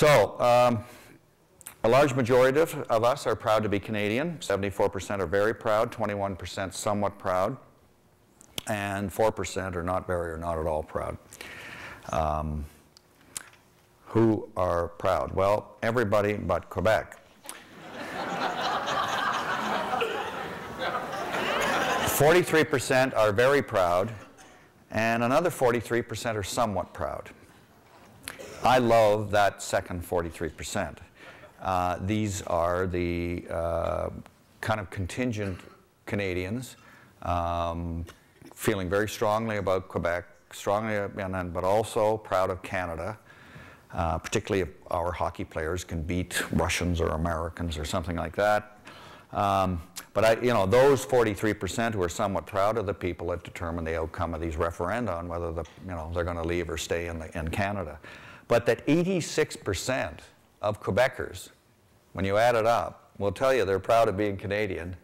So, a large majority of us are proud to be Canadian. 74% are very proud, 21% somewhat proud, and 4% are not very or not at all proud. Who are proud? Well, everybody but Quebec. 43% are very proud, and another 43% are somewhat proud. I love that second 43%. These are the kind of contingent Canadians feeling very strongly about Quebec, but also proud of Canada, particularly if our hockey players can beat Russians or Americans or something like that. But those 43% who are somewhat proud are the people that determine the outcome of these referenda on whether they're going to leave or stay in Canada. But that 86% of Quebecers, when you add it up, will tell you they're proud of being Canadian.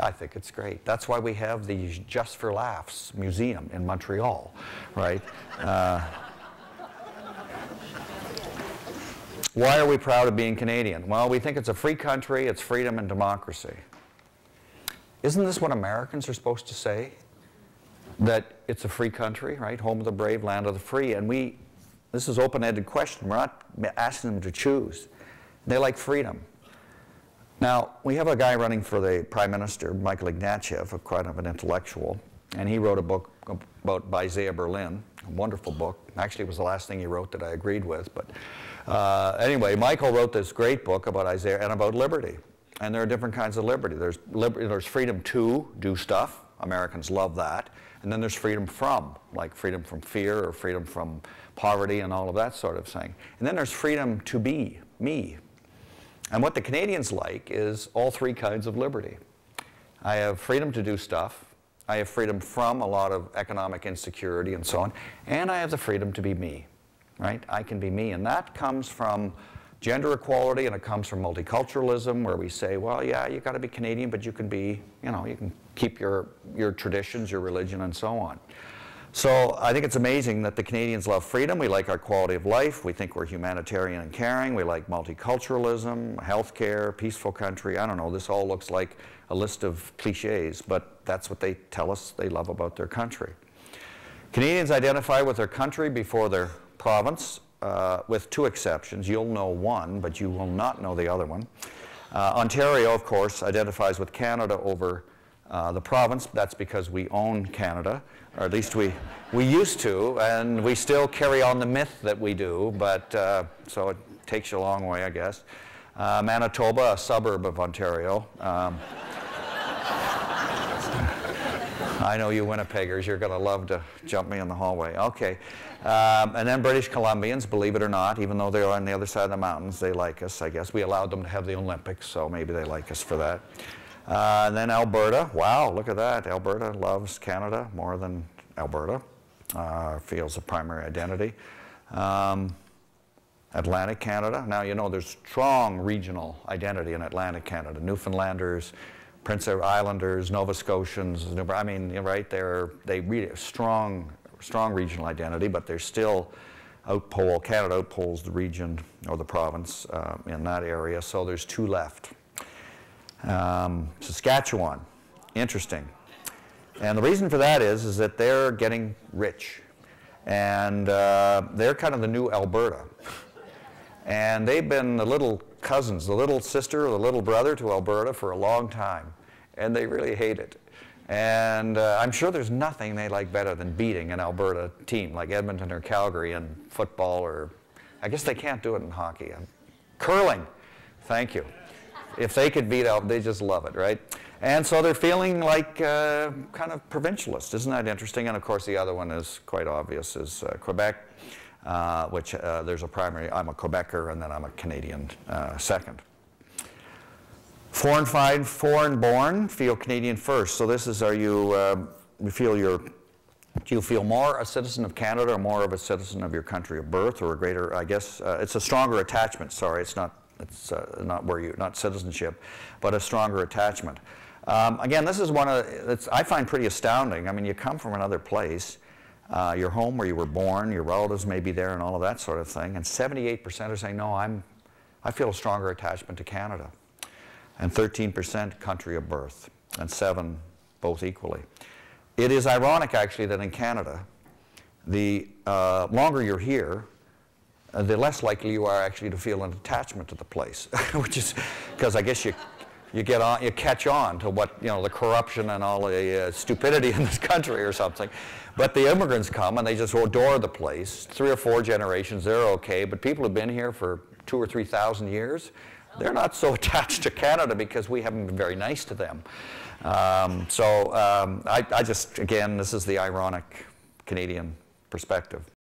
I think it's great. That's why we have the Just for Laughs Museum in Montreal, right? Why are we proud of being Canadian? Well, we think it's a free country, it's freedom and democracy. Isn't this what Americans are supposed to say? That it's a free country, right? Home of the brave, land of the free. And this is an open-ended question. We're not asking them to choose. They like freedom. Now, we have a guy running for the Prime Minister, Michael Ignatieff, quite of an intellectual, and he wrote a book by Isaiah Berlin, a wonderful book. Actually, it was the last thing he wrote that I agreed with. But anyway, Michael wrote this great book about Isaiah and about liberty. And there are different kinds of liberty. There's freedom to do stuff. Americans love that. And then there's freedom from, like freedom from fear or freedom from poverty and all of that sort of thing. And then there's freedom to be, me. And what the Canadians like is all three kinds of liberty. I have freedom to do stuff. I have freedom from a lot of economic insecurity and so on. And I have the freedom to be me, right? I can be me. And that comes from gender equality, and it comes from multiculturalism, where we say, well, yeah, you've got to be Canadian, but you can be, you can keep your traditions, your religion, and so on. So I think it's amazing that the Canadians love freedom. We like our quality of life. We think we're humanitarian and caring. We like multiculturalism, healthcare, peaceful country. I don't know, this all looks like a list of cliches, but that's what they tell us they love about their country. Canadians identify with their country before their province, with two exceptions. You'll know one, but you will not know the other one. Ontario, of course, identifies with Canada over the province. That's because we own Canada, or at least we used to, and we still carry on the myth that we do, but so it takes you a long way, I guess. Manitoba, a suburb of Ontario. I know you Winnipeggers, you're going to love to jump me in the hallway. Okay. And then British Columbians, believe it or not, even though they're on the other side of the mountains, they like us, I guess. We allowed them to have the Olympics, so maybe they like us for that. And then Alberta, wow, look at that. Alberta loves Canada more than Alberta, feels a primary identity. Atlantic Canada, now you know there's strong regional identity in Atlantic Canada. Newfoundlanders, Prince Edward Islanders, Nova Scotians, I mean, right, they really have strong regional identity, but they're still Canada outpoles the region or the province in that area, so there's two left. Saskatchewan, interesting. And the reason for that is that they're getting rich. And they're kind of the new Alberta. And they've been the little cousins, the little sister or the little brother to Alberta for a long time. And they really hate it. And I'm sure there's nothing they like better than beating an Alberta team like Edmonton or Calgary in football, or I guess they can't do it in hockey. Curling, thank you. If they could beat out, they just love it, right? And so they're feeling like kind of provincialist. Isn't that interesting? And of course the other one is quite obvious, is Quebec, which there's a primary, I'm a Quebecer, and then I'm a Canadian second. Foreign-born feel Canadian first. So this is, do you feel more a citizen of Canada or more of a citizen of your country of birth, or a greater, I guess, it's a stronger attachment, sorry, it's not citizenship, but a stronger attachment. Again, this is one of, I find pretty astounding. I mean, you come from another place, your home where you were born, your relatives may be there and all of that sort of thing. And 78% are saying, no, I feel a stronger attachment to Canada. And 13% country of birth, and 7% both equally. It is ironic, actually, that in Canada, the longer you're here, the less likely you are actually to feel an attachment to the place, which is because I guess you catch on to what, the corruption and all the stupidity in this country or something. But the immigrants come and they just adore the place. 3 or 4 generations, they're okay. But people who've been here for 2,000 or 3,000 years, they're not so attached to Canada because we haven't been very nice to them. I just, again, this is the ironic Canadian perspective.